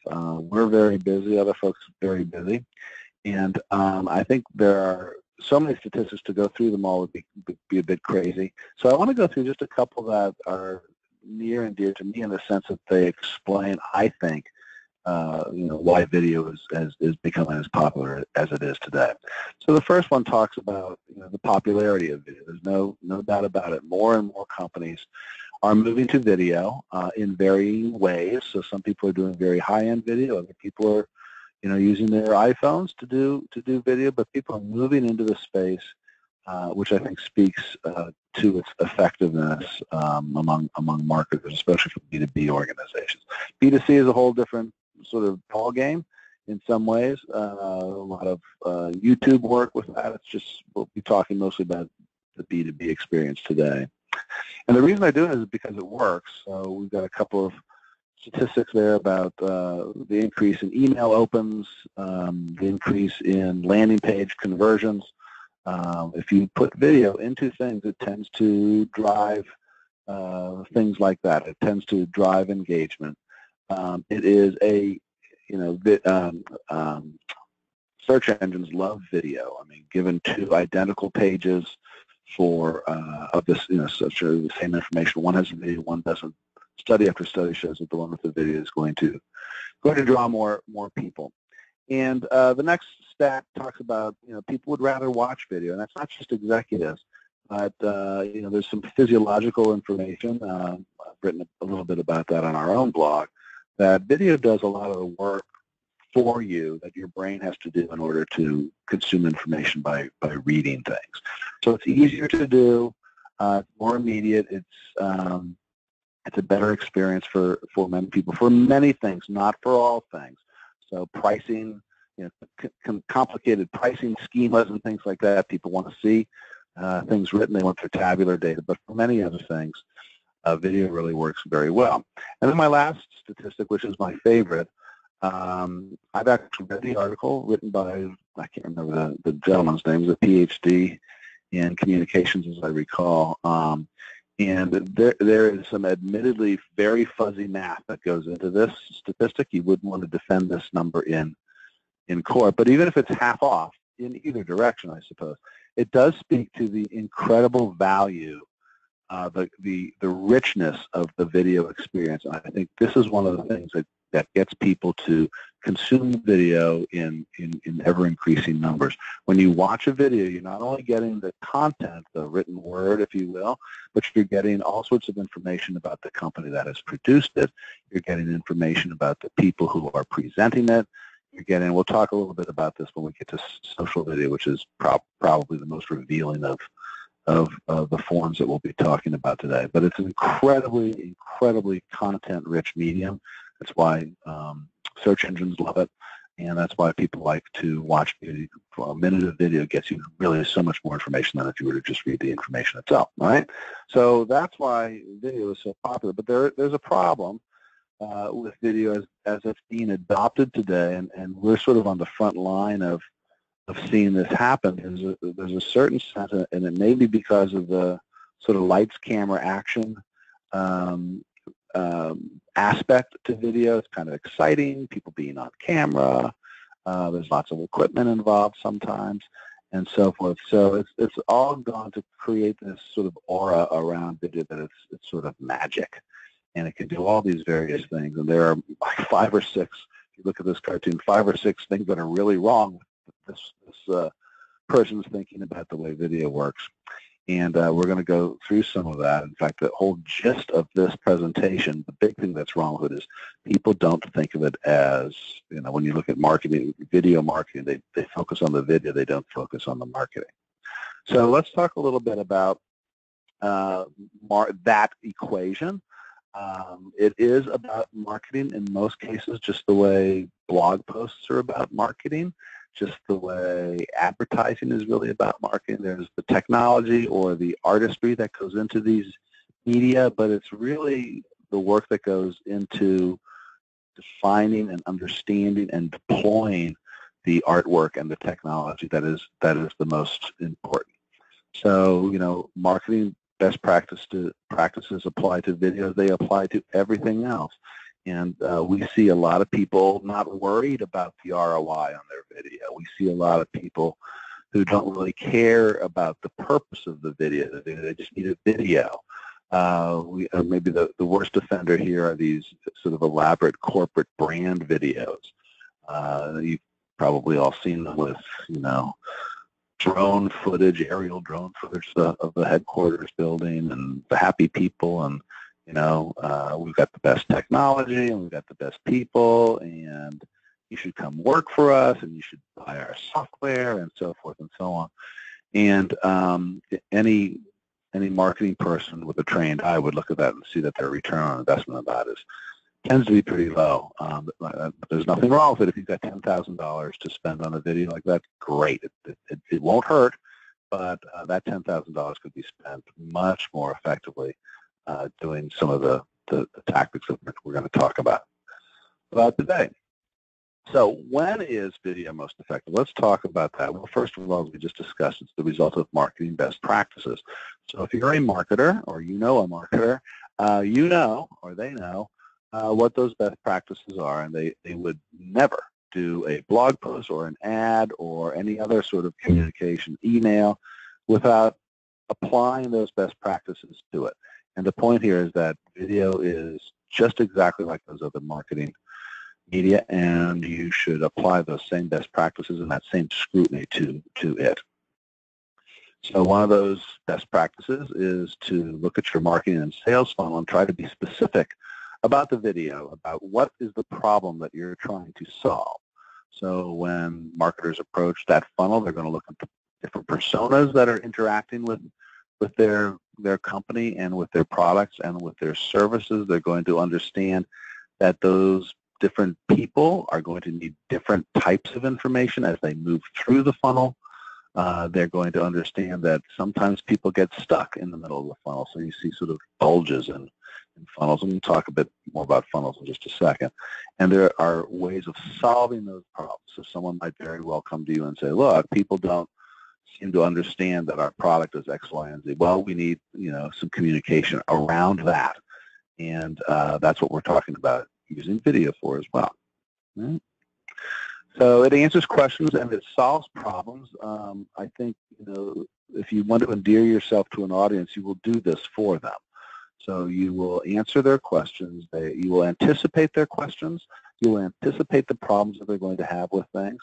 We're very busy. Other folks are very busy. And I think there are so many statistics to go through them all would be a bit crazy. So I want to go through just a couple that are near and dear to me in the sense that they explain, I think, why video is becoming as popular as it is today. So the first one talks about the popularity of video. There's no doubt about it. More and more companies are moving to video in varying ways. So some people are doing very high-end video. Other people are using their iPhones to do video. But people are moving into the space, which I think speaks to its effectiveness among marketers, especially for B2B organizations. B2C is a whole different sort of ball game in some ways. A lot of YouTube work with that. It's just, we'll be talking mostly about the B2B experience today. And the reason I do it is because it works. So we've got a couple of statistics there about the increase in email opens, the increase in landing page conversions. If you put video into things, it tends to drive things like that. It tends to drive engagement. It is search engines love video. I mean, given two identical pages for of this, such the same information, one has a video, one doesn't. Study after study shows that the one with the video is going to draw more people. And the next stat talks about people would rather watch video, and that's not just executives, but there's some physiological information. I've written a little bit about that on our own blog. That video does a lot of the work for you that your brain has to do in order to consume information by reading things. So it's easier to do, more immediate. It's a better experience for many people, for many things, not for all things. So pricing, complicated pricing schemas and things like that, people want to see things written. They want their tabular data. But for many other things, video really works very well. And then my last statistic, which is my favorite, I've actually read the article written by, I can't remember the gentleman's name, it was a PhD in communications, as I recall. And there is some admittedly very fuzzy math that goes into this statistic. You wouldn't want to defend this number in court. But even if it's half off, in either direction, I suppose, it does speak to the incredible value, the richness of the video experience. And I think this is one of the things that gets people to consume video in ever-increasing numbers. When you watch a video, you're not only getting the content, the written word, if you will, but you're getting all sorts of information about the company that has produced it. You're getting information about the people who are presenting it. You're getting, we'll talk a little bit about this when we get to social video, which is probably the most revealing of the forms that we'll be talking about today. But it's an incredibly content-rich medium. That's why search engines love it, and that's why people like to watch video. A minute of video gets you really so much more information than if you were to just read the information itself, all right? So that's why video is so popular. But there's a problem with video as it's being adopted today, and we're sort of on the front line of seeing this happen. There's a certain sense, and it may be because of the sort of lights, camera, action aspect to video. It's kind of exciting, people being on camera. There's lots of equipment involved sometimes, and so forth. So it's all gone to create this sort of aura around video that it's sort of magic, and it can do all these various things. And there are like 5 or 6. If you look at this cartoon, 5 or 6 things that are really wrong with this person's thinking about the way video works. And we're going to go through some of that. In fact, the whole gist of this presentation, the big thing that's wrong with it is people don't think of it as, when you look at marketing, video marketing, they focus on the video, they don't focus on the marketing. So let's talk a little bit about that equation. It is about marketing in most cases, just the way blog posts are about marketing. Just the way advertising is really about marketing. There's the technology or the artistry that goes into these media, but it's really the work that goes into defining and understanding and deploying the artwork and the technology that is the most important. So, marketing best practices apply to videos. They apply to everything else. And we see a lot of people not worried about the ROI on their video. We see a lot of people who don't really care about the purpose of the video. They just need a video. Maybe the worst offender here are these sort of elaborate corporate brand videos. You've probably all seen them with, drone footage, aerial drone footage of the headquarters building and the happy people, and we've got the best technology and we've got the best people, and you should come work for us and you should buy our software, and so forth and so on. And any marketing person with a trained eye would look at that and see that their return on investment of that tends to be pretty low. There's nothing wrong with it. If you've got $10,000 to spend on a video like that, great. It won't hurt, but that $10,000 could be spent much more effectively doing some of the tactics that we're going to talk about today. So when is video most effective? Let's talk about that. Well, first of all, as we just discussed, it's the result of marketing best practices. So if you're a marketer, or you know a marketer, or they know what those best practices are, and they would never do a blog post or an ad or any other sort of communication, email, without applying those best practices to it. And the point here is that video is just exactly like those other marketing media, and you should apply those same best practices and that same scrutiny to it. So one of those best practices is to look at your marketing and sales funnel and try to be specific about the video, about what is the problem that you're trying to solve. So when marketers approach that funnel, they're going to look at the different personas that are interacting with their company and with their products and with their services. They're going to understand that those different people are going to need different types of information as they move through the funnel. They're going to understand that sometimes people get stuck in the middle of the funnel, so you see sort of bulges in funnels. And we'll talk a bit more about funnels in just a second. And there are ways of solving those problems. So someone might very well come to you and say, look, people don't seem to understand that our product is X, Y, and Z. Well, we need some communication around that. And that's what we're talking about using video for as well. Right? So it answers questions and it solves problems. I think if you want to endear yourself to an audience, you will do this for them. So you will answer their questions. You will anticipate their questions. You will anticipate the problems that they're going to have with things,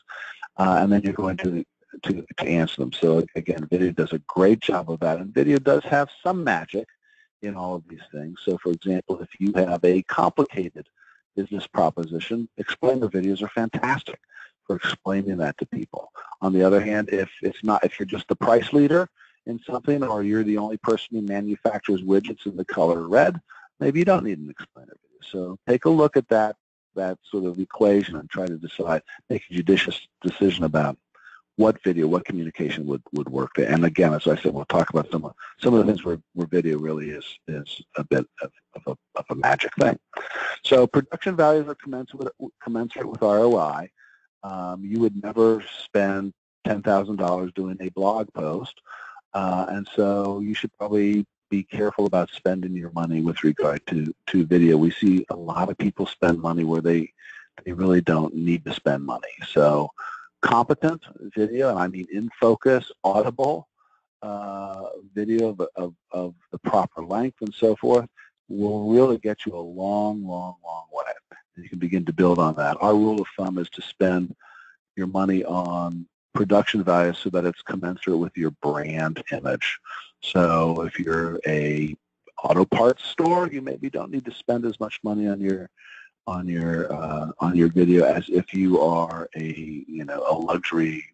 and then you're going to answer them. So again, video does a great job of that, and video does have some magic in all of these things. So for example, if you have a complicated business proposition, explainer videos are fantastic for explaining that to people. On the other hand, if you're just the price leader in something, or you're the only person who manufactures widgets in the color red, maybe you don't need an explainer video. So take a look at that sort of equation and try to make a judicious decision about what communication would work there. And again, as I said, we'll talk about some of the things where video really is a bit of a magic thing. So production values are commensurate with ROI. You would never spend $10,000 doing a blog post, and so you should probably be careful about spending your money with regard to video. We see a lot of people spend money where they really don't need to spend money. So competent video, and I mean in focus, audible video of the proper length and so forth, will really get you a long, long, long way. And you can begin to build on that. Our rule of thumb is to spend your money on production value so that it's commensurate with your brand image. So if you're a auto parts store, you maybe don't need to spend as much money on your video as if you are a luxury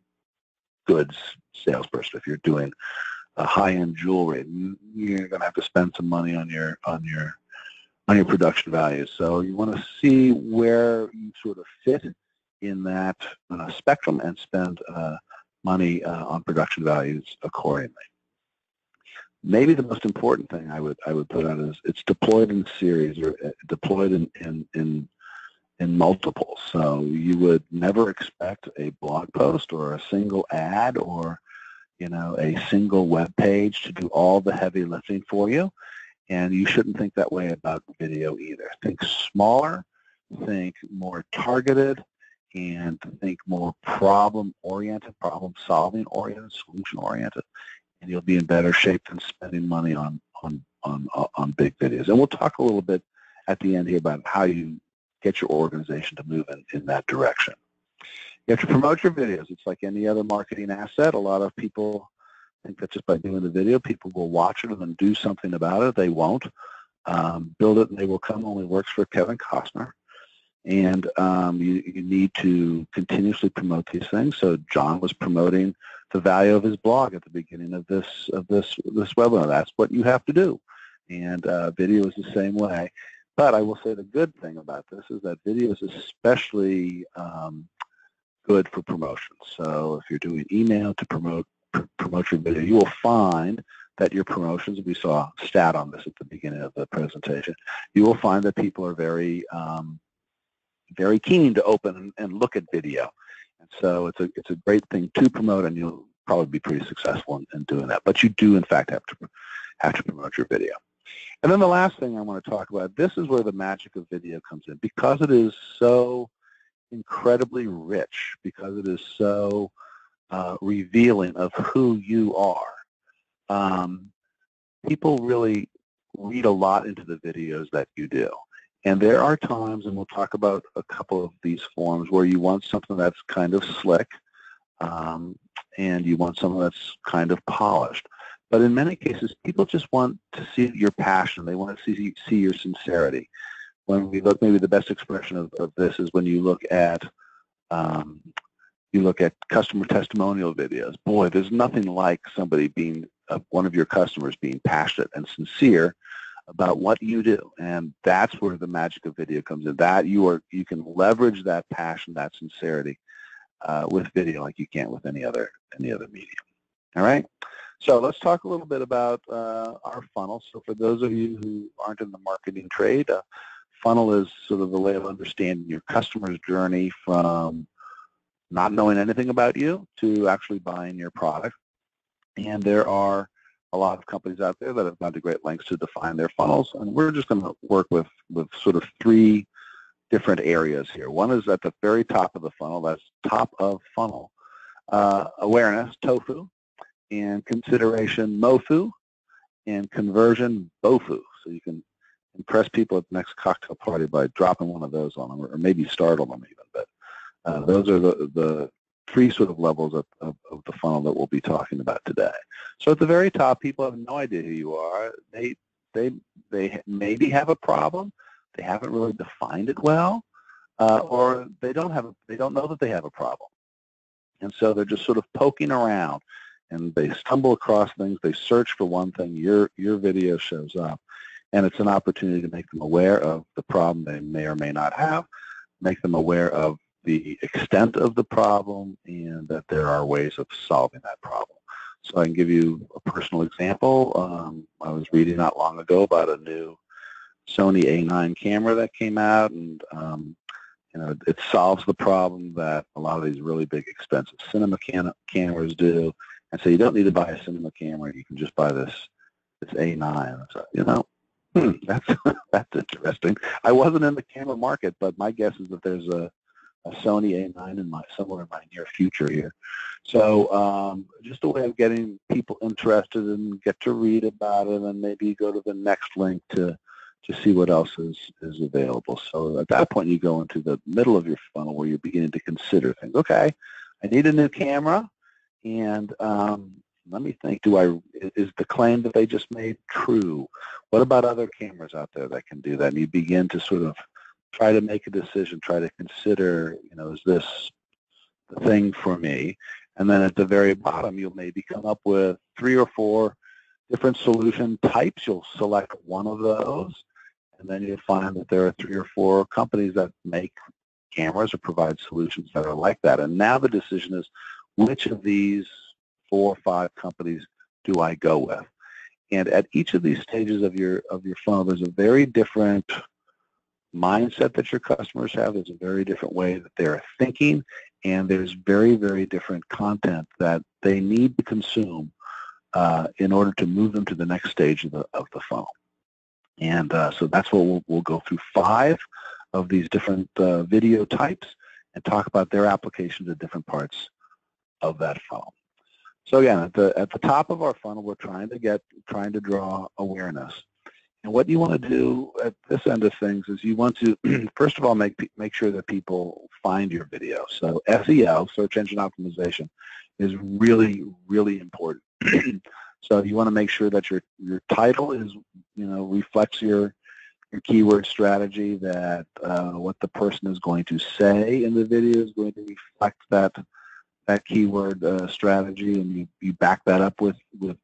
goods salesperson. If you're doing a high-end jewelry, you're going to have to spend some money on your production values. So you want to see where you sort of fit in that spectrum and spend money on production values accordingly. Maybe the most important thing I would put out is it's deployed in series or deployed in multiples. So you would never expect a blog post or a single ad or a single web page to do all the heavy lifting for you, and you shouldn't think that way about video either. Think smaller, think more targeted, and think more problem-oriented, problem-solving oriented, solution-oriented, and you'll be in better shape than spending money on big videos. And we'll talk a little bit at the end here about how you get your organization to move in that direction. You have to promote your videos. It's like any other marketing asset. A lot of people think that just by doing the video, people will watch it and then do something about it. They won't. Build it and they will come only works for Kevin Costner. And you need to continuously promote these things. So John was promoting the value of his blog at the beginning of this webinar. That's what you have to do. And video is the same way. But I will say the good thing about this is that video is especially good for promotion. So if you're doing email to promote your video, you will find that your promotions, we saw a stat on this at the beginning of the presentation, you will find that people are very keen to open and look at video. And so it's a great thing to promote, and you'll probably be pretty successful in doing that. But you do, in fact, have to promote your video. And then the last thing I want to talk about, this is where the magic of video comes in. Because it is so incredibly rich, because it is so revealing of who you are, people really read a lot into the videos that you do. And there are times, and we'll talk about a couple of these forms, where you want something that's kind of slick, and you want something that's kind of polished. But in many cases, people just want to see your passion. They want to see your sincerity. When we look, maybe the best expression of this is when you look at customer testimonial videos. Boy, there's nothing like somebody being, one of your customers being passionate and sincere about what you do, and that's where the magic of video comes in. That you can leverage that passion, that sincerity with video like you can't with any other medium. All right. So let's talk a little bit about our funnel. So for those of you who aren't in the marketing trade, funnel is sort of the way of understanding your customer's journey from not knowing anything about you to actually buying your product. And there are a lot of companies out there that have gone to great lengths to define their funnels, and we're just going to work with sort of three different areas here. One is at the very top of the funnel, that's top of funnel, awareness, tofu, and consideration, mofu, and conversion, bofu. So you can impress people at the next cocktail party by dropping one of those on them, or maybe startle them even. But those are the three sort of levels of the funnel that we'll be talking about today. So at the very top, people have no idea who you are. They maybe have a problem. They haven't really defined it well, or they don't know that they have a problem. And so they're just sort of poking around, and they stumble across things. They search for one thing. Your video shows up, and it's an opportunity to make them aware of the problem they may or may not have, make them aware of the extent of the problem, and that there are ways of solving that problem. So I can give you a personal example. I was reading not long ago about a new Sony A9 camera that came out, and it solves the problem that a lot of these really big, expensive cinema cameras do. And so you don't need to buy a cinema camera. You can just buy this A9. So, that's interesting. I wasn't in the camera market, but my guess is that there's a Sony A9 somewhere in my near future here. So just a way of getting people interested and get to read about it, and maybe go to the next link to see what else is available. So at that point, you go into the middle of your funnel where you're beginning to consider things. Okay, I need a new camera, and let me think, is the claim that they just made true? What about other cameras out there that can do that? And you begin to sort of try to make a decision, try to consider, is this the thing for me? And then at the very bottom, you'll maybe come up with 3 or 4 different solution types. You'll select one of those, and then you'll find that there are 3 or 4 companies that make cameras or provide solutions that are like that. And now the decision is, which of these 4 or 5 companies do I go with? And at each of these stages of your funnel, there's a very different mindset that your customers have. There's a very different way that they're thinking, and there's very, very different content that they need to consume in order to move them to the next stage of the funnel. And so that's what we'll go through 5 of these different video types and talk about their application to different parts of that funnel. So again, at the top of our funnel, we're trying to draw awareness. And what you want to do at this end of things is you want to, first of all, make sure that people find your video. So SEO, search engine optimization, is really, really important. So you want to make sure that your title is, reflects your keyword strategy, that what the person is going to say in the video is going to reflect that keyword strategy, and you back that up with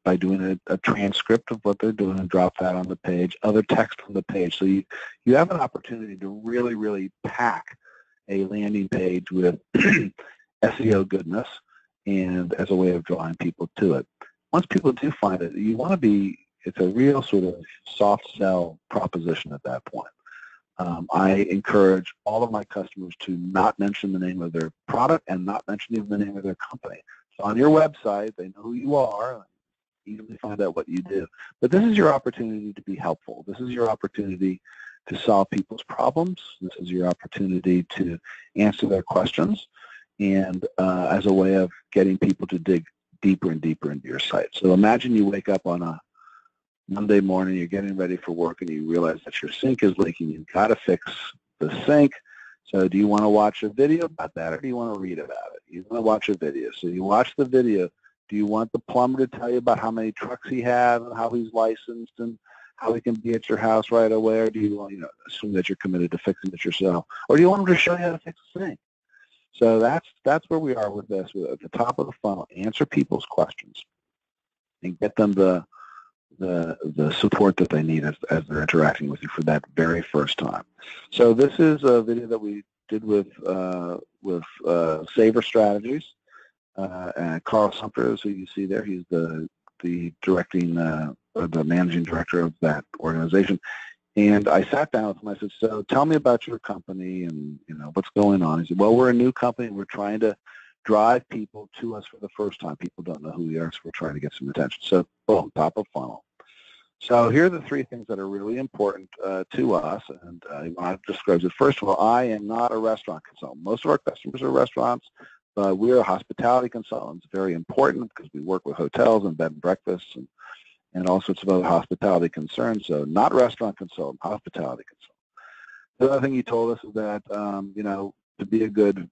by doing a transcript of what they're doing and drop that on the page, other text on the page. So you have an opportunity to really, really pack a landing page with SEO goodness and as a way of drawing people to it. Once people do find it, you want to be, it's a real sort of soft sell proposition at that point. I encourage all of my customers to not mention the name of their product and not mention even the name of their company. So on your website, they know who you are, easily find out what you do. But this is your opportunity to be helpful. This is your opportunity to solve people's problems. This is your opportunity to answer their questions, and as a way of getting people to dig deeper and deeper into your site. So imagine you wake up on a Monday morning, you're getting ready for work, and you realize that your sink is leaking. You've got to fix the sink. So do you want to watch a video about that, or do you want to read about it? You want to watch a video. So you watch the video. Do you want the plumber to tell you about how many trucks he has and how he's licensed and how he can be at your house right away, or do you want, assume that you're committed to fixing it yourself, or do you want him to show you how to fix the sink? So that's where we are with this. We're at the top of the funnel. Answer people's questions and get them the support that they need as they're interacting with you for that very first time. So this is a video that we did with Saver Strategies, and Carl Sumter, who you see there. He's the managing director of that organization. And I sat down with him. I said, "So tell me about your company and what's going on." He said, "Well, we're a new company. We're trying to drive people to us for the first time. People don't know who we are, so we're trying to get some attention." So boom, top of funnel. So here are the three things that are really important to us, and I describe it. First of all, I am not a restaurant consultant. Most of our customers are restaurants, but we're a hospitality consultant. It's very important because we work with hotels and bed and breakfasts and all sorts of other hospitality concerns. So not restaurant consultant, hospitality consultant. The other thing he told us is that, to be a good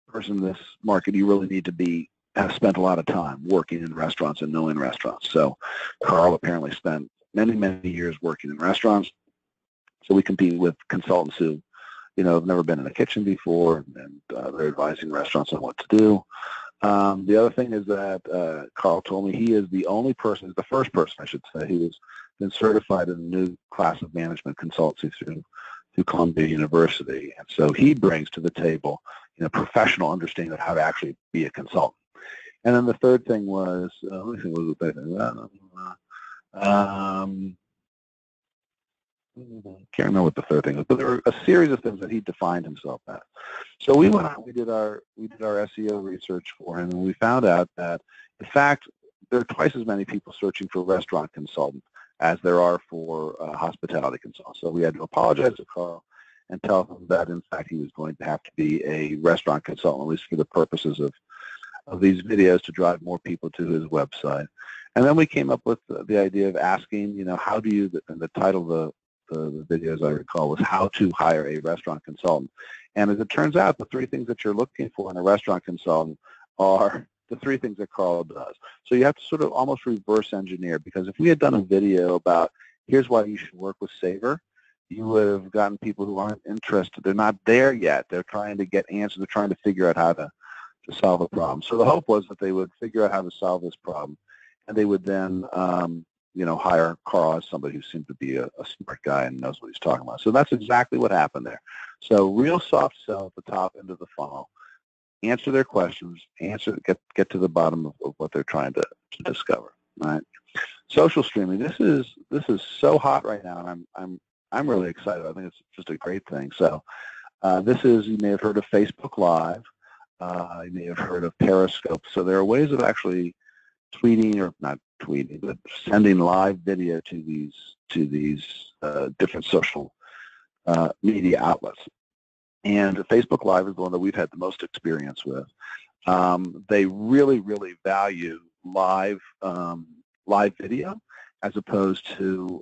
person in this market, you really need to have spent a lot of time working in restaurants and knowing restaurants. So Carl apparently spent many, many years working in restaurants. So we compete with consultants who, have never been in a kitchen before, and they're advising restaurants on what to do. The other thing is that Carl told me he is the first person, I should say, who has been certified in a new class of management consultancy through Columbia University. And so he brings to the table, professional understanding of how to actually be a consultant. And then the third thing was, let me think, what was the third thing? Can't remember what the third thing was, but there were a series of things that he defined himself as. So we went out, we did our SEO research for him, and we found out that, in fact, there are twice as many people searching for restaurant consultant as there are for hospitality consultants. So we had to apologize to Carl and tell him that, in fact, he was going to have to be a restaurant consultant, at least for the purposes of these videos, to drive more people to his website. And then we came up with the idea of asking, how do you, and the title of the video, as I recall, was How to Hire a Restaurant Consultant. And as it turns out, the three things that you're looking for in a restaurant consultant are the three things that Carl does. So you have to sort of almost reverse engineer, because if we had done a video about here's why you should work with Saver, you would have gotten people who aren't interested. They're not there yet. They're trying to get answers. They're trying to figure out how to solve a problem. So the hope was that they would figure out how to solve this problem, and they would then hire Carl as somebody who seemed to be a smart guy and knows what he's talking about. So that's exactly what happened there. So real soft sell at the top end of the funnel. Answer their questions. Get to the bottom of what they're trying to discover. Right? Social streaming. This is so hot right now, and I'm really excited. I think it's just a great thing. So this is, you may have heard of Facebook Live. You may have heard of Periscope. So there are ways of actually tweeting, or not tweeting, but sending live video to these different social media outlets. And Facebook Live is the one that we've had the most experience with. They really, really value live video as opposed to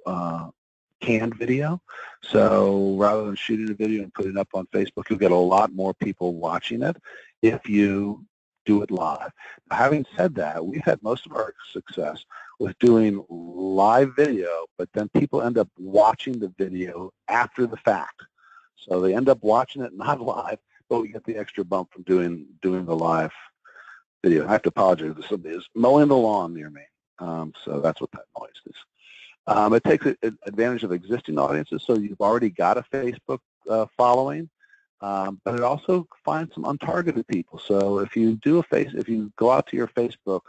canned video. So rather than shooting a video and putting it up on Facebook, you'll get a lot more people watching it if you do it live. Having said that, we've had most of our success with doing live video, but then people end up watching the video after the fact. So they end up watching it not live, but we get the extra bump from doing the live video. I have to apologize. Somebody is mowing the lawn near me, so that's what that noise is. It takes advantage of existing audiences, so you've already got a Facebook following, but it also finds some untargeted people. So if you do if you go out to your Facebook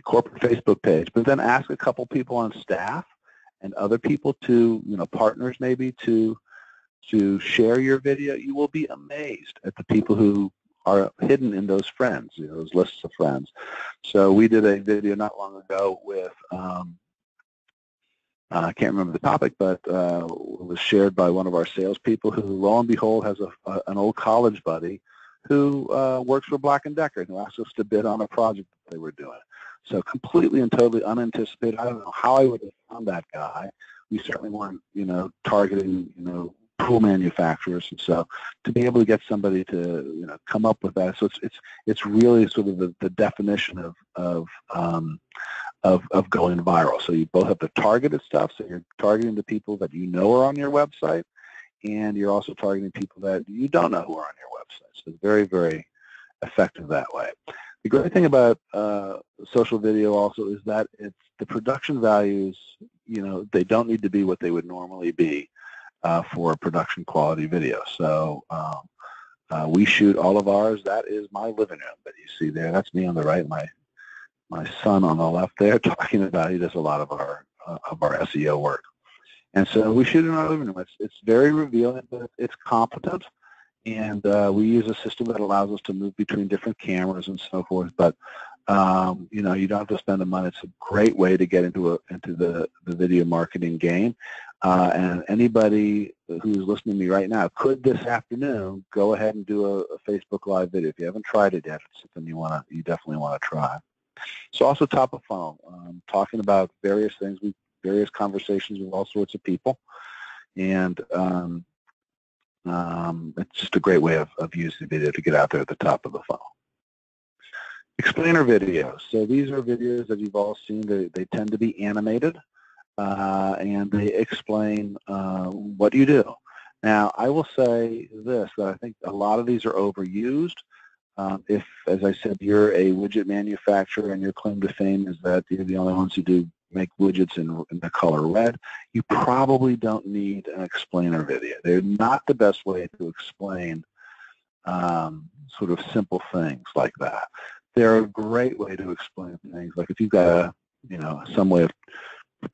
corporate Facebook page, but then ask a couple people on staff and other people to, partners maybe, to share your video, you will be amazed at the people who are hidden in those friends, those lists of friends. So we did a video not long ago with, I can't remember the topic, but it was shared by one of our salespeople who, lo and behold, has an old college buddy who works for Black & Decker, who asked us to bid on a project that they were doing. So completely and totally unanticipated. I don't know how I would have found that guy. We certainly weren't, targeting, tool manufacturers, and so to be able to get somebody to, come up with that, so it's really sort of the definition of going viral. So you both have the targeted stuff, so you're targeting the people that are on your website, and you're also targeting people that you don't know who are on your website. So it's very, very effective that way. The great thing about social video also is that the production values, they don't need to be what they would normally be for a production quality video. So we shoot all of ours. That is my living room that you see there. That's me on the right, my son on the left there talking about, he does a lot of our SEO work. And so we shoot in our living room. It's very revealing, but it's competent. And we use a system that allows us to move between different cameras and so forth. But you don't have to spend the money. It's a great way to get into the video marketing game. And anybody who's listening to me right now could this afternoon go ahead and do a Facebook Live video. If you haven't tried it yet, it's something you definitely want to try. So also top of funnel, talking about various things, various conversations with all sorts of people, and it's just a great way of using video to get out there at the top of the funnel. Explainer videos. So these are videos that you've all seen. They tend to be animated, and they explain what you do. Now, I will say this, that I think a lot of these are overused. If, as I said, you're a widget manufacturer and your claim to fame is that you're the only ones who make widgets in the color red, you probably don't need an explainer video. They're not the best way to explain sort of simple things like that. They're a great way to explain things. Like if you've got some way of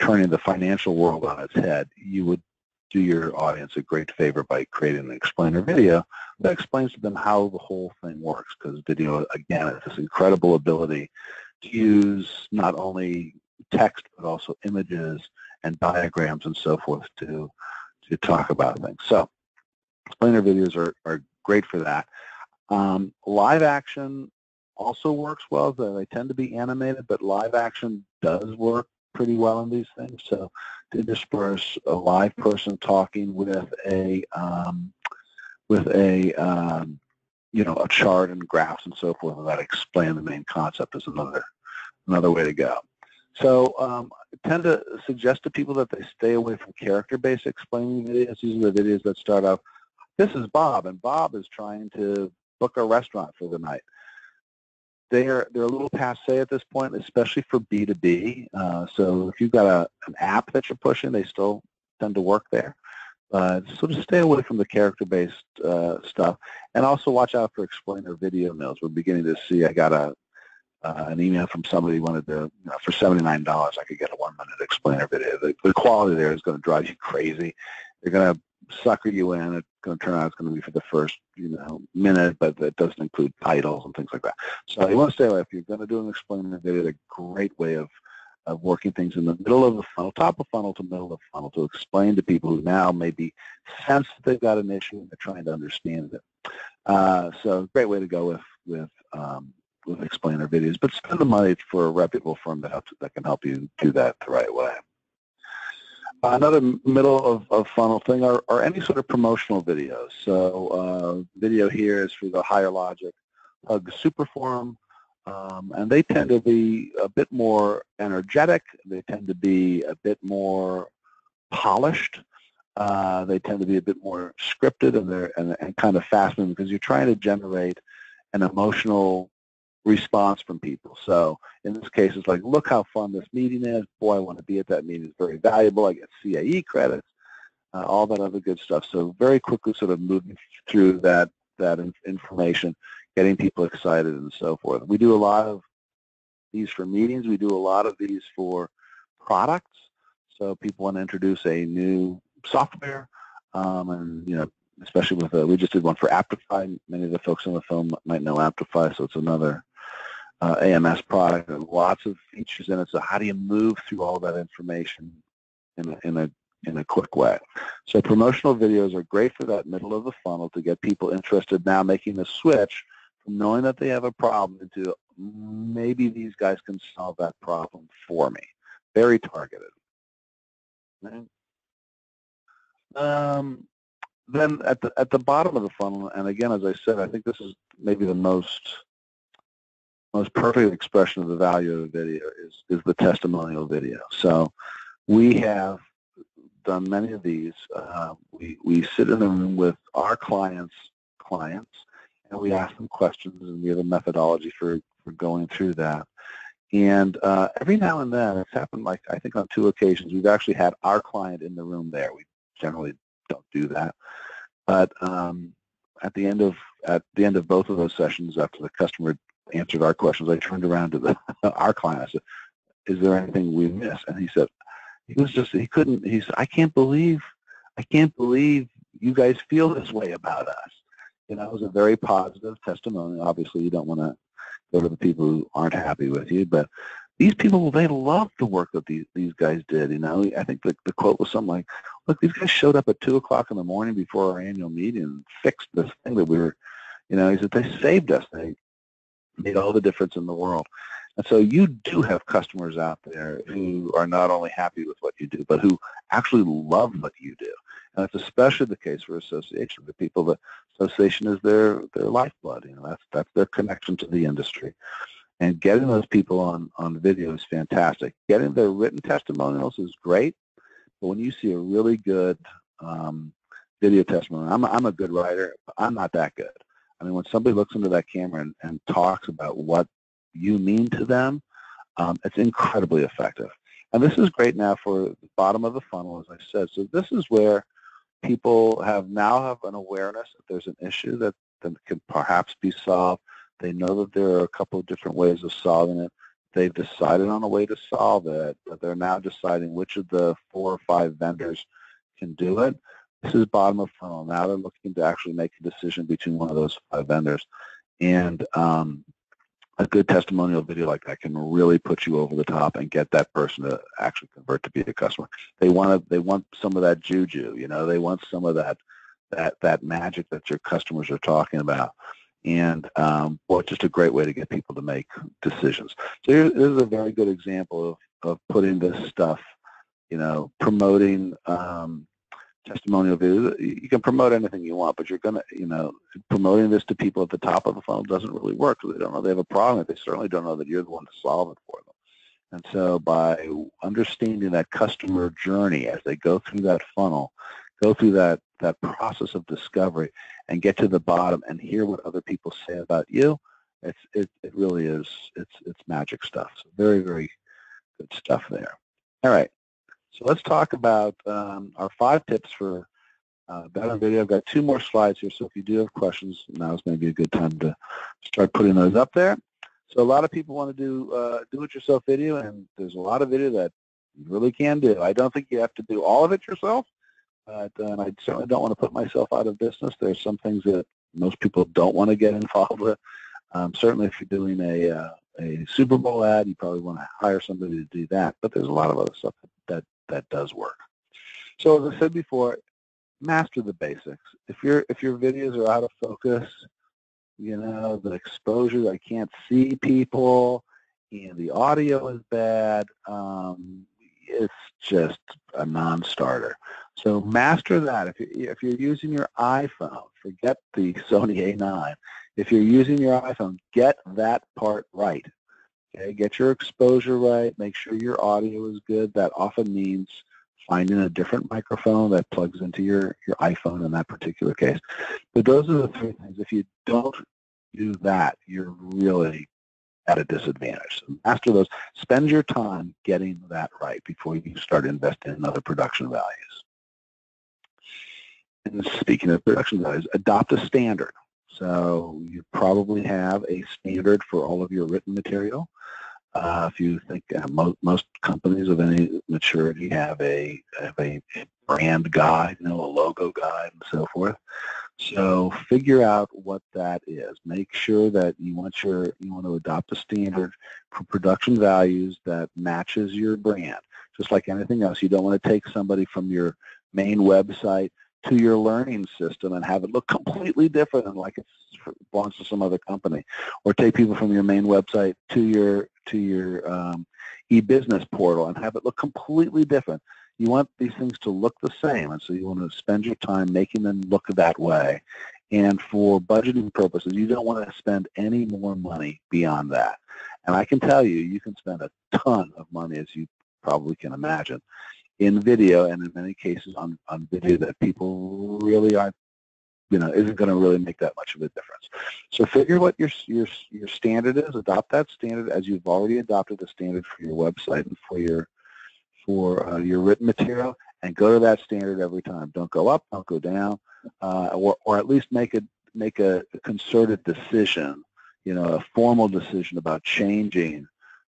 turning the financial world on its head, you would do your audience a great favor by creating an explainer video that explains to them how the whole thing works, because video, again, is this incredible ability to use not only text but also images and diagrams and so forth to talk about things. So explainer videos are great for that. Live action also works well. They tend to be animated, but live action does work pretty well in these things. So to disperse a live person talking with a chart and graphs and so forth that explain the main concept is another way to go. So I tend to suggest to people that they stay away from character-based explaining videos. These are the videos that start off, this is Bob, and Bob is trying to book a restaurant for the night. They're a little passé at this point, especially for B2B. So if you've got an app that you're pushing, they still tend to work there. So just stay away from the character-based stuff, and also watch out for explainer video mills. We're beginning to see. I got an email from somebody who wanted to, for $79, I could get a 1-minute explainer video. The quality there is going to drive you crazy. They're going to sucker you in. It's going to turn out it's going to be for the first, minute, but it doesn't include titles and things like that. So you want to stay away. If you're going to do an explainer video, a great way of of working things in the middle of the funnel, top of funnel to middle of funnel, to explain to people who now maybe sense that they've got an issue and they're trying to understand it. So great way to go with explainer videos, but spend the money for a reputable firm that can help you do that the right way. Another middle of funnel thing are any sort of promotional videos. So video here is for the Higher Logic Hug Superforum, and they tend to be a bit more energetic. They tend to be a bit more polished. They tend to be a bit more scripted, and kind of fast-moving, because you're trying to generate an emotional response from people. So in this case, it's like, look how fun this meeting is. Boy, I want to be at that meeting. It's very valuable. I get CAE credits, all that other good stuff. So very quickly sort of moving through that information, getting people excited and so forth. We do a lot of these for meetings. We do a lot of these for products. So people want to introduce a new software, and especially with we just did one for Aptify. Many of the folks on the phone might know Aptify, so it's another AMS product, and lots of features in it. So how do you move through all that information in a quick way? So promotional videos are great for that middle of the funnel to get people interested, now making the switch from knowing that they have a problem into maybe these guys can solve that problem for me. Very targeted. Right? Then at the bottom of the funnel, and again, as I said, I think this is maybe the most perfect expression of the value of the video is the testimonial video. So we have done many of these. We sit in a room with our clients, and we ask them questions, and we have a methodology for going through that. And every now and then, it's happened, like I think on 2 occasions, we've actually had our client in the room there. We generally don't do that, but at the end of both of those sessions, after the customer answered our questions, I turned around to our client. I said, "Is there anything we missed?" And he said, he said, I can't believe you guys feel this way about us. It was a very positive testimony. Obviously, you don't want to go to the people who aren't happy with you, but these people, they love the work that these guys did. I think the quote was something like, "Look, these guys showed up at 2 o'clock in the morning before our annual meeting and fixed this thing that we were," he said, "they saved us. They made all the difference in the world." And so you do have customers out there who are not only happy with what you do, but who actually love what you do. And it's especially the case for association. The people, the association is their lifeblood. That's their connection to the industry. And getting those people on video is fantastic. Getting their written testimonials is great, but when you see a really good video testimonial, I'm a good writer, but I'm not that good. I mean, when somebody looks into that camera and talks about what you mean to them, it's incredibly effective. And this is great now for the bottom of the funnel, as I said. So this is where people now have an awareness that there's an issue that can perhaps be solved. They know that there are a couple of different ways of solving it. They've decided on a way to solve it, but they're now deciding which of the 4 or 5 vendors can do it. This is bottom of funnel. Now they're looking to actually make a decision between one of those 5 vendors. And a good testimonial video like that can really put you over the top and get that person to actually convert to be a customer. They want some of that juju, they want some of that magic that your customers are talking about. And just a great way to get people to make decisions. So here's a very good example of putting this stuff, promoting testimonial videos. You can promote anything you want, but you're going to, promoting this to people at the top of the funnel doesn't really work, because they don't know they have a problem. They certainly don't know that you're the one to solve it for them. And so by understanding that customer journey as they go through that funnel, go through that process of discovery, and get to the bottom and hear what other people say about you, it really is, it's magic stuff. So very, very good stuff there. All right. So let's talk about our 5 tips for better video. I've got 2 more slides here, so if you do have questions, now is maybe a good time to start putting those up there. So a lot of people want to do do-it-yourself video, and there's a lot of video that you really can do. I don't think you have to do all of it yourself, but I certainly don't want to put myself out of business. There's some things that most people don't want to get involved with. Certainly if you're doing a a Super Bowl ad, you probably want to hire somebody to do that. But there's a lot of other stuff that does work. So as I said before, master the basics. If your videos are out of focus, you know, the exposure, I can't see people, and the audio is bad, it's just a non-starter. So master that. If you're using your iPhone, forget the Sony A9. If you're using your iPhone, get that part right. Okay, get your exposure right. Make sure your audio is good. That often means finding a different microphone that plugs into your iPhone in that particular case. But those are the three things. If you don't do that, you're really at a disadvantage. So master those. Spend your time getting that right before you start investing in other production values. And speaking of production values, adopt a standard. So you probably have a standard for all of your written material. If you think most companies of any maturity have a brand guide, you know, a logo guide, and so forth. So figure out what that is. Make sure that you want to adopt a standard for production values that matches your brand. Just like anything else, you don't want to take somebody from your main website to your learning system and have it look completely different and like it belongs to some other company, or take people from your main website to your e-business portal and have it look completely different. You want these things to look the same, and so you want to spend your time making them look that way. And for budgeting purposes, you don't want to spend any more money beyond that. And I can tell you, you can spend a ton of money, as you probably can imagine, in video, and in many cases on video that people really aren't, you know, isn't going to really make that much of a difference. So figure what your standard is, adopt that standard as you've already adopted the standard for your website and for your written material, and go to that standard every time. Don't go up, don't go down, or at least make a concerted decision, you know, a formal decision about changing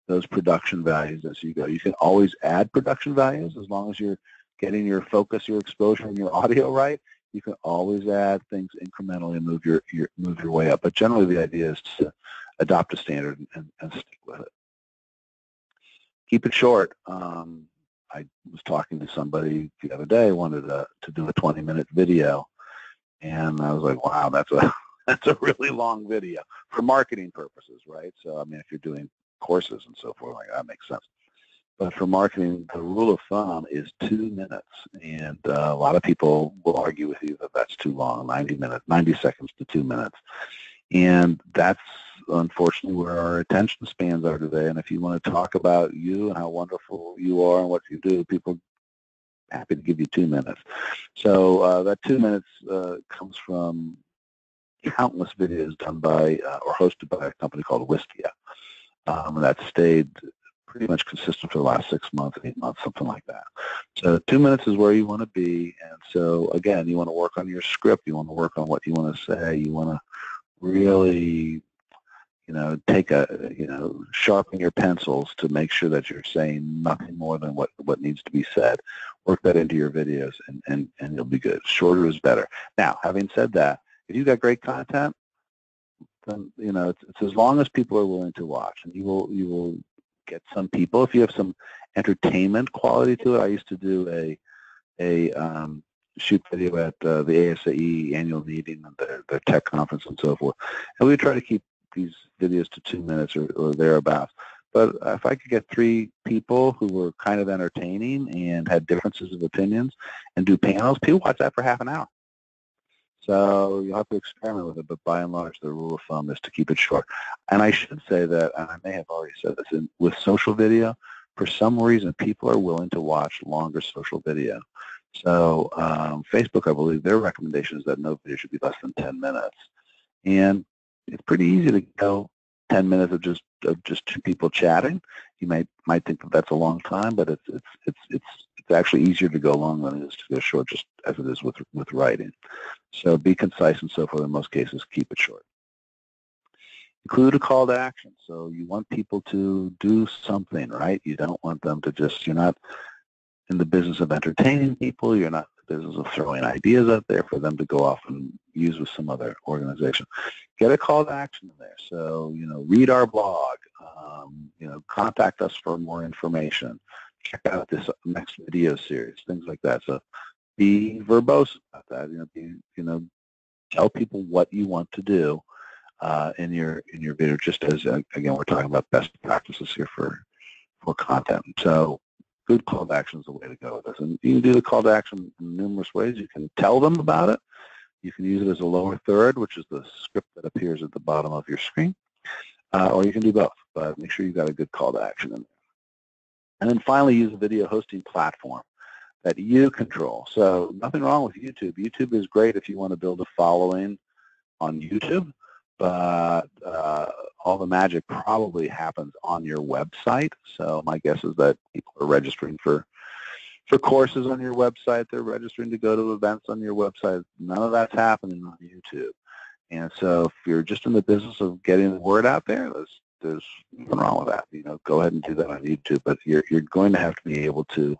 those production values as you go. You can always add production values as long as you're getting your focus, your exposure, and your audio right. You can always add things incrementally and move your way up. But generally, the idea is to adopt a standard and stick with it. Keep it short. I was talking to somebody the other day, wanted to do a 20-minute video, and I was like, wow, that's a really long video for marketing purposes, right? So I mean, if you're doing courses and so forth, like that makes sense. But for marketing, the rule of thumb is 2 minutes, and a lot of people will argue with you that that's too long, 90 seconds to 2 minutes. And that's unfortunately where our attention spans are today. And if you want to talk about you and how wonderful you are and what you do, people are happy to give you 2 minutes. So that 2 minutes comes from countless videos done by or hosted by a company called Wistia. That stayed pretty much consistent for the last 6 months, 8 months, something like that. So 2 minutes is where you want to be. And so, again, you want to work on your script. You want to work on what you want to say. You want to really, you know, sharpen your pencils to make sure that you're saying nothing more than what needs to be said. Work that into your videos, and you'll be good. Shorter is better. Now, having said that, if you've got great content, then, you know, it's as long as people are willing to watch, and you will get some people. If you have some entertainment quality to it, I used to do a shoot video at the ASAE annual meeting and their tech conference and so forth, and we try to keep these videos to 2 minutes or thereabouts. But if I could get 3 people who were kind of entertaining and had differences of opinions and do panels, people watch that for half an hour. So you'll have to experiment with it, but by and large, the rule of thumb is to keep it short. And I should say that, and I may have already said this, with social video, for some reason, people are willing to watch longer social video. So Facebook, I believe, their recommendation is that no video should be less than 10 minutes. And it's pretty easy to go 10 minutes of just 2 people chatting. You might think that that's a long time, but it's actually easier to go long than it is to go short, just as it is with writing. So be concise and so forth. In most cases, keep it short. Include a call to action. So you want people to do something, right? You don't want them to just, you're not in the business of entertaining people. You're not in the business of throwing ideas out there for them to go off and use with some other organization. Get a call to action in there. So, you know, read our blog, contact us for more information. Check out this next video series, things like that. So be verbose about that. Tell people what you want to do in your video. Just as again, we're talking about best practices here for content. So good call to action is the way to go with this. And you can do the call to action in numerous ways. You can tell them about it. You can use it as a lower third, which is the script that appears at the bottom of your screen. Or you can do both, but make sure you've got a good call to action in there. And then finally, use a video hosting platform that you control. So nothing wrong with YouTube. YouTube is great if you want to build a following on YouTube, but all the magic probably happens on your website. So my guess is that people are registering for courses on your website. They're registering to go to events on your website. None of that's happening on YouTube. And so if you're just in the business of getting the word out there, there's nothing wrong with that. Go ahead and do that on YouTube. But you're going to have to be able to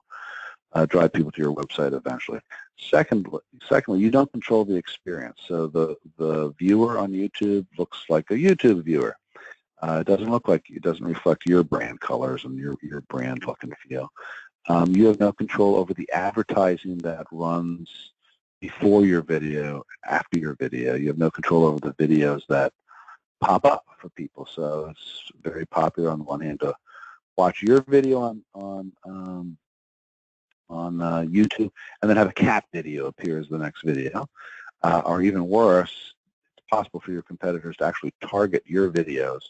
drive people to your website eventually. Secondly, you don't control the experience. So the viewer on YouTube looks like a YouTube viewer. It doesn't reflect your brand colors and your brand look and feel. You have no control over the advertising that runs before your video, after your video. You have no control over the videos that pop up for people. So it's very popular on the one hand to watch your video on YouTube and then have a cat video appear as the next video. Or even worse, it's possible for your competitors to actually target your videos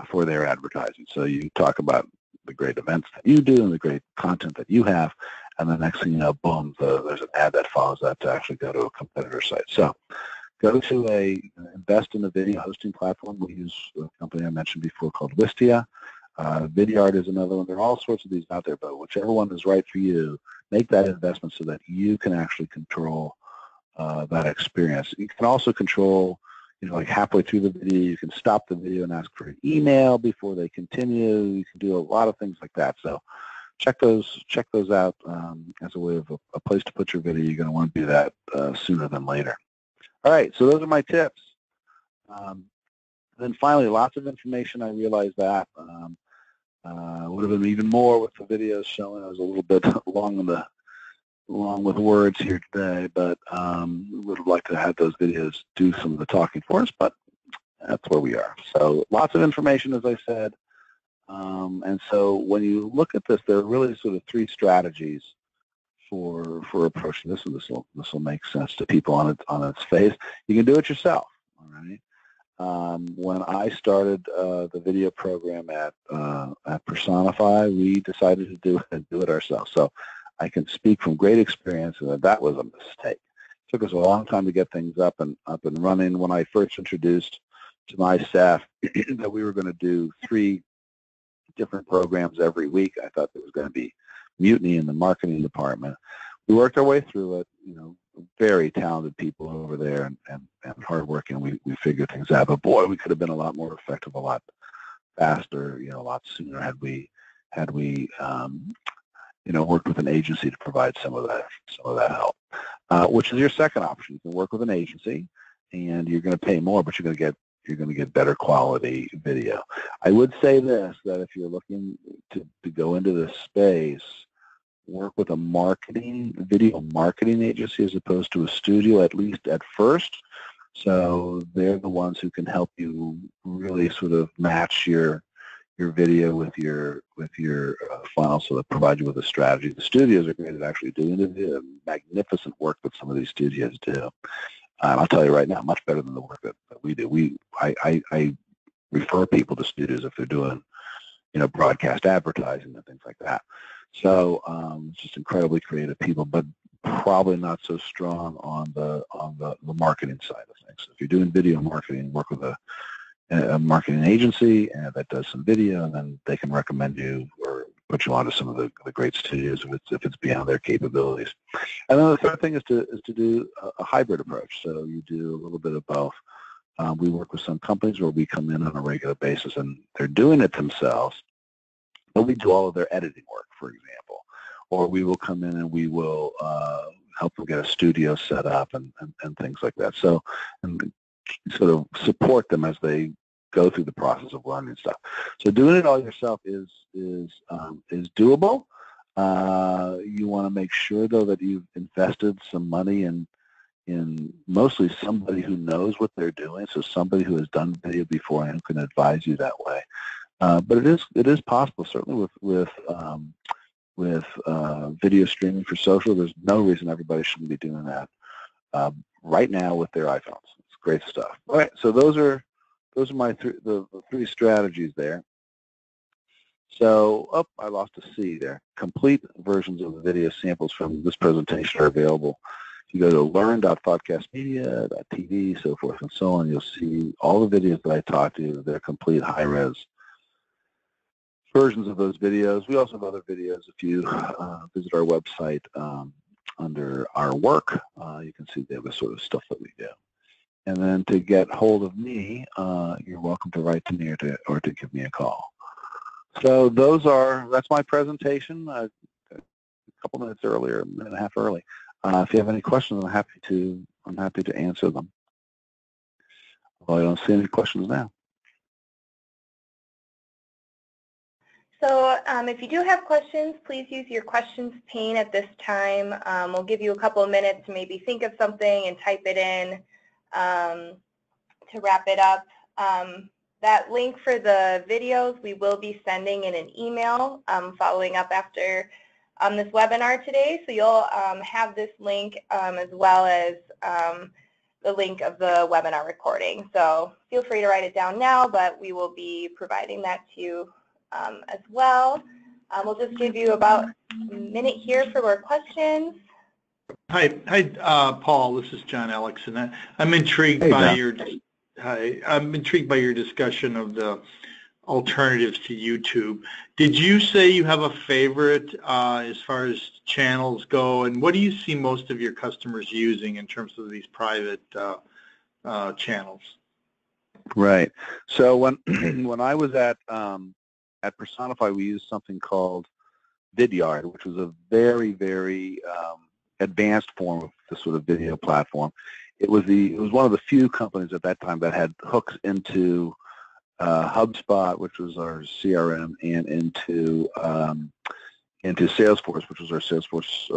for their advertising. So you talk about the great events that you do and the great content that you have, and the next thing you know, boom, there's an ad that follows that to actually go to a competitor site. So go to invest in a video hosting platform. We use a company I mentioned before called Wistia. Vidyard is another one. There are all sorts of these out there, but whichever one is right for you, make that investment so that you can actually control that experience. You can also control, like halfway through the video, you can stop the video and ask for an email before they continue. You can do a lot of things like that. So check those out as a way of a place to put your video. You're going to want to do that sooner than later. All right, so those are my tips. Then finally, lots of information. I realized that would have been even more with the videos showing. I was a little bit long with words here today, but would have liked to have those videos do some of the talking for us, but that's where we are. So lots of information, as I said. And so when you look at this, there are really sort of three strategies for approaching this, and this will make sense to people on its face. You can do it yourself. All right. When I started the video program at Personify, we decided to do it ourselves. So I can speak from great experience that was a mistake. It took us a long time to get things up and running. When I first introduced to my staff that we were going to do 3 different programs every week, I thought there was going to be mutiny in the marketing department. We worked our way through it, very talented people over there and hardworking. We figured things out, but boy, we could have been a lot more effective, a lot faster, a lot sooner had we worked with an agency to provide some of that help. Which is your second option. You can work with an agency, and you're going to pay more, but you're going to get better quality video. I would say this, that if you're looking to go into this space, work with a video marketing agency as opposed to a studio, at least at first. So they're the ones who can help you really sort of match your video with your funnel, so that provide you with a strategy. The studios are great at actually doing the magnificent work that some of these studios do. I'll tell you right now, much better than the work that we do. I refer people to studios if they're doing, broadcast advertising and things like that. So just incredibly creative people, but probably not so strong on the marketing side of things. So if you're doing video marketing, work with a marketing agency that does some video, and then they can recommend you or put you onto some of the great studios if it's beyond their capabilities. And then the third thing is to do a hybrid approach. So you do a little bit of both. We work with some companies where we come in on a regular basis and they're doing it themselves, but we do all of their editing work, for example. Or we will come in and we will help them get a studio set up and things like that. So, and sort of support them as they go through the process of learning stuff. So doing it all yourself is doable. You want to make sure though that you've invested some money in mostly somebody who knows what they're doing, so somebody who has done video before and can advise you that way. But it is possible, certainly with video streaming for social. There's no reason everybody shouldn't be doing that right now with their iPhones. It's great stuff. All right, so those are my the three strategies there. So, I lost a C there. Complete versions of the video samples from this presentation are available. If you go to learn.podcastmedia.tv, so forth and so on, you'll see all the videos that I talked to. They're complete high-res versions of those videos. We also have other videos. If you visit our website under our work, you can see the other sort of stuff that we do. And then to get hold of me, you're welcome to write to me or to give me a call. So that's my presentation. A couple minutes earlier, a minute and a half early. If you have any questions, I'm happy to answer them. Although I don't see any questions now. So if you do have questions, please use your questions pane at this time. We'll give you a couple of minutes to maybe think of something and type it in to wrap it up. That link for the videos we will be sending in an email following up after this webinar today. So you'll have this link as well as the link of the webinar recording. So feel free to write it down now, but we will be providing that to you as well. We'll just give you about a minute here for more questions. Hi, Paul. This is John Ellickson. I'm intrigued by your discussion of the alternatives to YouTube. Did you say you have a favorite as far as channels go, and what do you see most of your customers using in terms of these private channels? Right. So when I was at Personify, we used something called Vidyard, which was a very, very advanced form of the sort of video platform. It was one of the few companies at that time that had hooks into HubSpot, which was our CRM, and into Salesforce, which was our Salesforce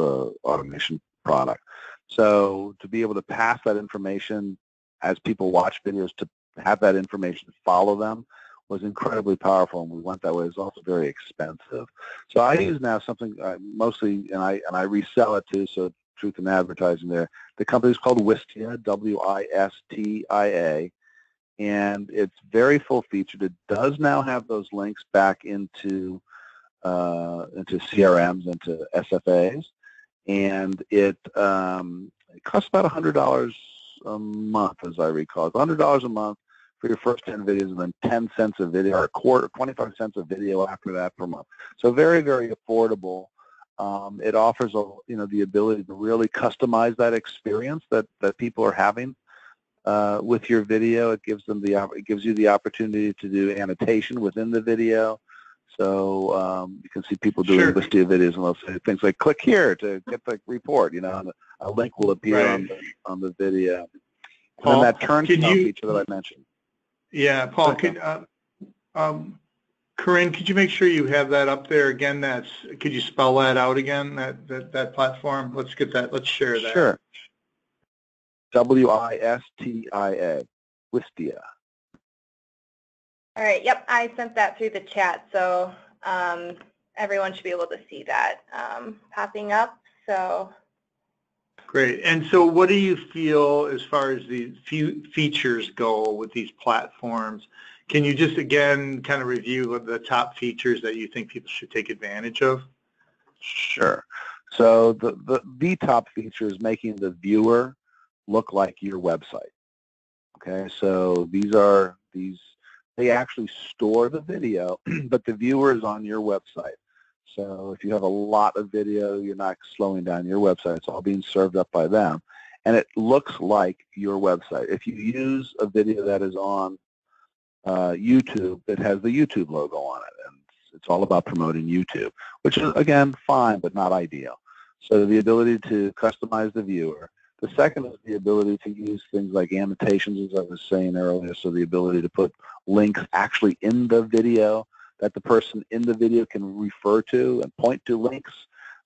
automation product. So to be able to pass that information as people watch videos, to have that information follow them, was incredibly powerful, and we went that way. It's also very expensive. So I use now something mostly, and I resell it too, so truth in advertising there. The company is called Wistia, W-I-S-T-I-A, and it's very full-featured. It does now have those links back into CRMs, into SFAs, and it costs about $100 a month, as I recall. It's $100 a month for your first 10 videos, and then 10 cents a video, or a quarter, 25 cents a video after that per month. So very, very affordable. It offers the ability to really customize that experience that people are having with your video. It gives you the opportunity to do annotation within the video. So you can see people doing Wistia videos, and they'll say things like, "Click here to get the report." And a link will appear on the video. Paul, and then that turnkey feature that I mentioned. Yeah, Paul, Corinne, could you make sure you have that up there again? Could you spell that out again? That platform. Let's get that. Let's share that. Sure. W-I-S-T-I-A. Wistia. All right. Yep, I sent that through the chat, so everyone should be able to see that popping up. So. Great. And so what do you feel as far as the features go with these platforms? Can you just, again, kind of review the top features that you think people should take advantage of? Sure. So the top feature is making the viewer look like your website. Okay, so they actually store the video, but the viewer is on your website. So if you have a lot of video, you're not slowing down your website. It's all being served up by them. And it looks like your website. If you use a video that is on YouTube, it has the YouTube logo on it. And it's all about promoting YouTube, which is, again, fine, but not ideal. So the ability to customize the viewer, The second is the ability to use things like annotations, as I was saying earlier, so the ability to put links actually in the video that the person in the video can refer to and point to links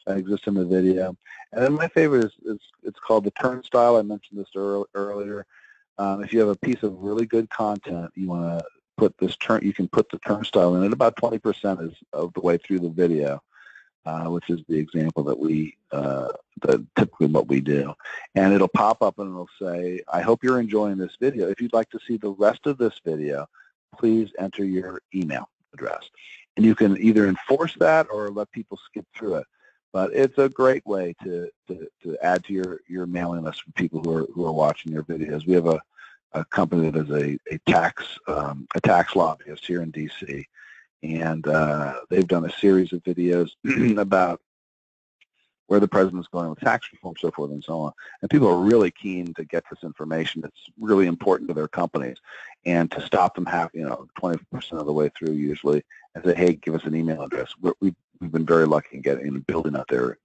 that exist in the video. And then my favorite is it's called the turnstile. I mentioned this earlier. If you have a piece of really good content, you want to put this you can put the turnstile in it. About 20% of the way through the video, which is the example that typically what we do. And it'll pop up and it'll say, I hope you're enjoying this video. If you'd like to see the rest of this video, please enter your email address. And you can either enforce that or let people skip through it. But it's a great way to add to your mailing list for people who are watching your videos. We have a company that is a tax lobbyist here in DC, and they've done a series of videos about where the president's going with tax reform, so forth and so on. And people are really keen to get this information. It's really important to their companies, and to stop them 20% of the way through usually, and say, hey, give us an email address. We've been very lucky in getting and building up their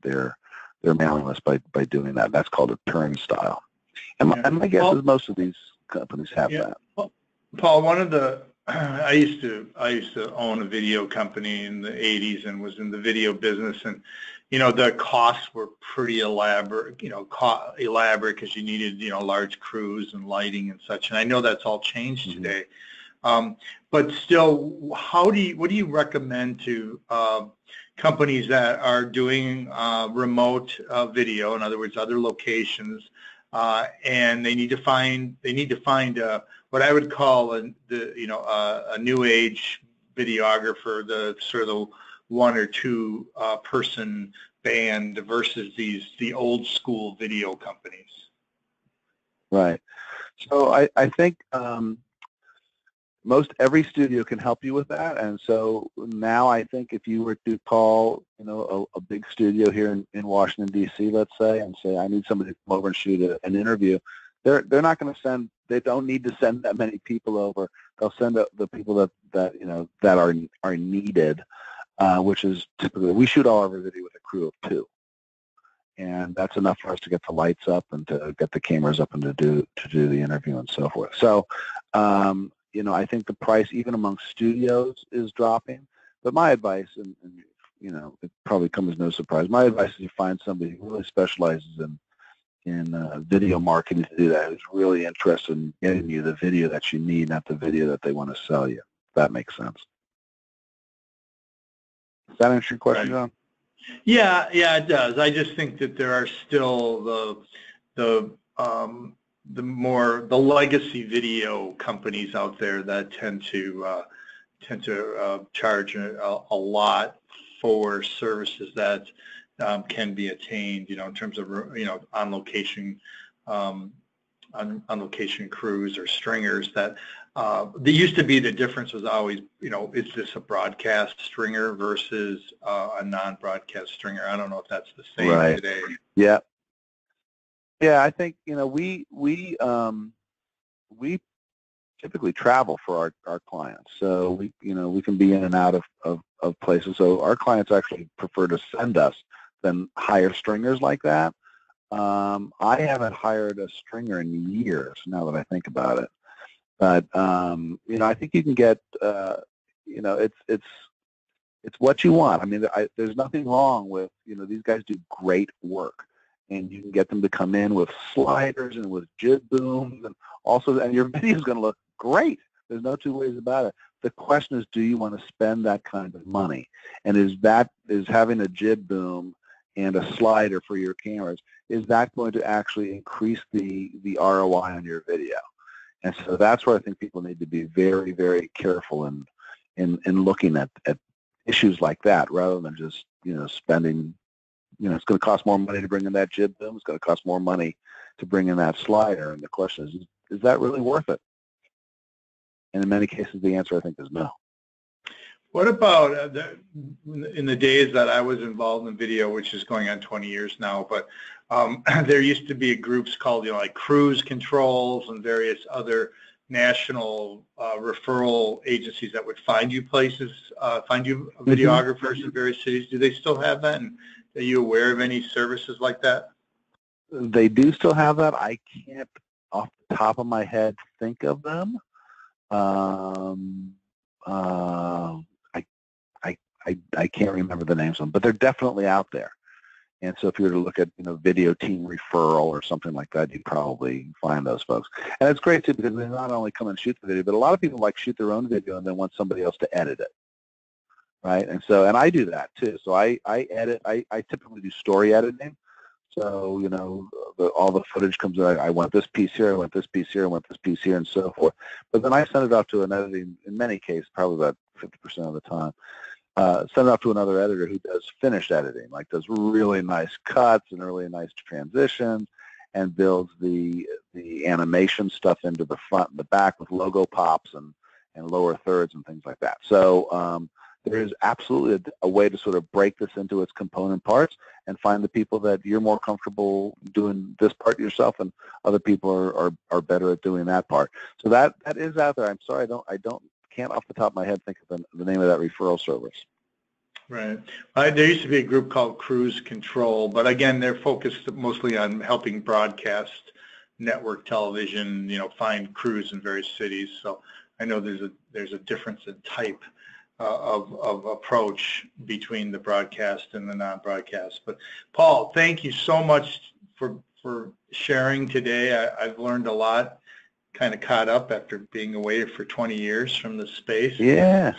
mailing list by doing that. That's called a turnstile. And my guess is most of these companies have that. Paul, one of the I used to own a video company in the 80s and was in the video business, and the costs were pretty elaborate. Elaborate because you needed large crews and lighting and such. And I know that's all changed today. But still, what do you recommend to companies that are doing remote video, in other words, other locations, and they need to find what I would call a new age videographer, the sort of the one or two person band versus the old school video companies? Right. So I think most every studio can help you with that, and so now I think if you were to call a big studio here in Washington D.C., let's say, and say I need somebody to come over and shoot an interview, they're not going to send. They don't need to send that many people over. They'll send the people that are needed, which is typically we shoot all of our video with a crew of 2, and that's enough for us to get the lights up and to get the cameras up and to do the interview and so forth. So. I think the price, even among studios, is dropping. But my advice, and it probably comes as no surprise, my advice is you find somebody who really specializes in video marketing to do that, who's really interested in getting you the video that you need, not the video that they want to sell you. If that makes sense. Does that answer your question, John? Yeah, it does. I just think that there are still the legacy video companies out there that tend to charge a lot for services that can be attained, in terms of on location crews or stringers. That there used to be the difference was always is this a broadcast stringer versus a non-broadcast stringer? I don't know if that's the same today. Yeah. Yeah, I think we typically travel for our clients, so we can be in and out of places. So our clients actually prefer to send us than hire stringers like that. I haven't hired a stringer in years now that I think about it, but I think you can get it's what you want. I mean, there's nothing wrong with these guys do great work. And you can get them to come in with sliders and with jib booms, and your video is going to look great. There's no two ways about it. The question is, do you want to spend that kind of money? And is having a jib boom and a slider for your cameras, is that going to actually increase the ROI on your video? And so that's where I think people need to be very, very careful in looking at issues like that, rather than just spending. It's going to cost more money to bring in that jib boom. It's going to cost more money to bring in that slider. And the question is that really worth it? And in many cases, the answer, I think, is no. What about in the days that I was involved in video, which is going on 20 years now, but there used to be groups called, like Cruise Controls and various other national referral agencies that would find you places, find you videographers in various cities. Do they still have that? And are you aware of any services like that? They do still have that. I can't, off the top of my head, think of them. I can't remember the names of them, but they're definitely out there. And so if you were to look at, video team referral or something like that, you'd probably find those folks. And it's great too, because they not only come and shoot the video, but a lot of people like shoot their own video and then want somebody else to edit it. Right? And so, and I do that too. So I edit, I typically do story editing. So, all the footage comes out, I want this piece here, I want this piece here, I want this piece here, and so forth. But then I send it off to an editing, in many cases, probably about 50% of the time, send it off to another editor who does finished editing, like does really nice cuts and really nice transitions, and builds the animation stuff into the front and the back with logo pops and lower thirds and things like that. So there is absolutely a way to sort of break this into its component parts and find the people that you're more comfortable doing this part yourself, and other people are better at doing that part. So that is out there. I'm sorry, I can't off the top of my head think of the name of that referral service. Right. There used to be a group called Cruise Control, but again, they're focused mostly on helping broadcast network television, find crews in various cities. So I know there's a difference in type of approach between the broadcast and the non-broadcast. But Paul, thank you so much for sharing today. I've learned a lot, kind of caught up after being away for 20 years from the space. Yeah.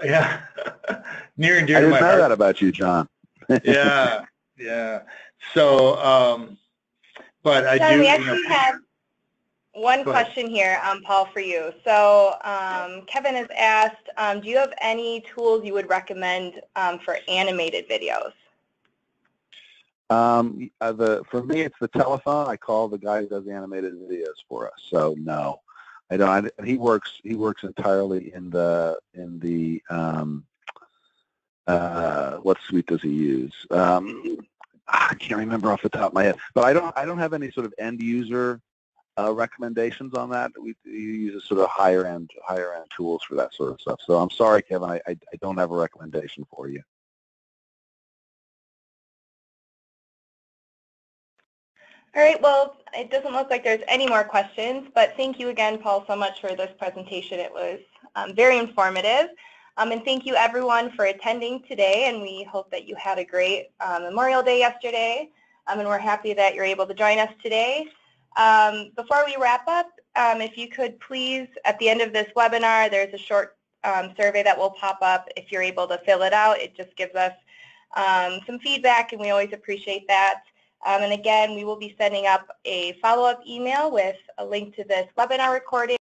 Yeah. Near and dear to my heart. I didn't know that about you, John. Yeah. So, but I John, do. We actually have one question here, Paul, for you. So Kevin has asked, do you have any tools you would recommend for animated videos? For me, it's the telephone. I call the guy who does the animated videos for us. So no, I don't. He works entirely in the what suite does he use? I can't remember off the top of my head, but I don't have any sort of end user recommendations on that. We use sort of higher end tools for that sort of stuff. So I'm sorry, Kevin, I don't have a recommendation for you. All right, well, it doesn't look like there's any more questions, but thank you again, Paul, so much for this presentation. It was very informative. And thank you, everyone, for attending today, and we hope that you had a great Memorial Day yesterday, and we're happy that you're able to join us today. Before we wrap up, if you could please, at the end of this webinar, there's a short survey that will pop up. If you're able to fill it out, it just gives us some feedback, and we always appreciate that. And again, we will be sending up a follow-up email with a link to this webinar recording.